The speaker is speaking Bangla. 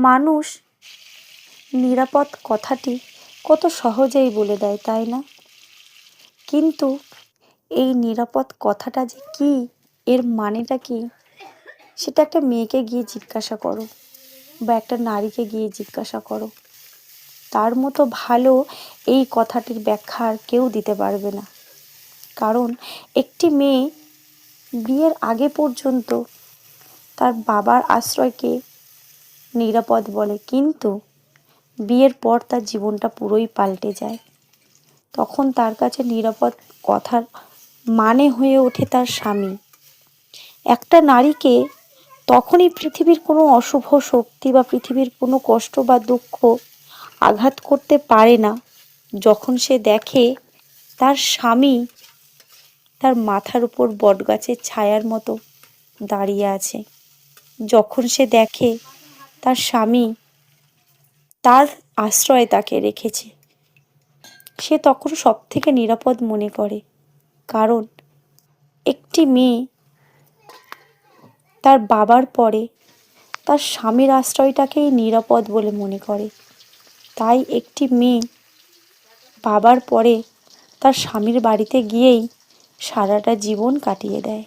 মানুষ নিরাপদ কথাটি কত সহজেই বলে দেয়, তাই না? কিন্তু এই নিরাপদ কথাটা যে কী, এর মানেটা কি, সেটা একটা মেয়েকে গিয়ে জিজ্ঞাসা করো বা একটা নারীকে গিয়ে জিজ্ঞাসা করো। তার মতো ভালো এই কথাটির ব্যাখ্যা আর কেউ দিতে পারবে না। কারণ একটি মেয়ে বিয়ের আগে পর্যন্ত তার বাবার আশ্রয়কে নিরাপদ বলে, কিন্তু বিয়ের পর তার জীবনটা পুরোই পাল্টে যায়। তখন তার কাছে নিরাপদ কথার মানে হয়ে ওঠে তার স্বামী। একটা নারীকে তখনই পৃথিবীর কোনো অশুভ শক্তি বা পৃথিবীর কোনো কষ্ট বা দুঃখ আঘাত করতে পারে না, যখন সে দেখে তার স্বামী তার মাথার উপর বটগাছের ছায়ার মতো দাঁড়িয়ে আছে। যখন সে দেখে তার স্বামী তার আশ্রয়ে তাকে রেখেছে, সে তখন সব থেকে নিরাপদ মনে করে। কারণ একটি মেয়ে তার বাবার পরে তার স্বামীর আশ্রয়টাকেই নিরাপদ বলে মনে করে। তাই একটি মেয়ে বাবার পরে তার স্বামীর বাড়িতে গিয়েই সারাটা জীবন কাটিয়ে দেয়।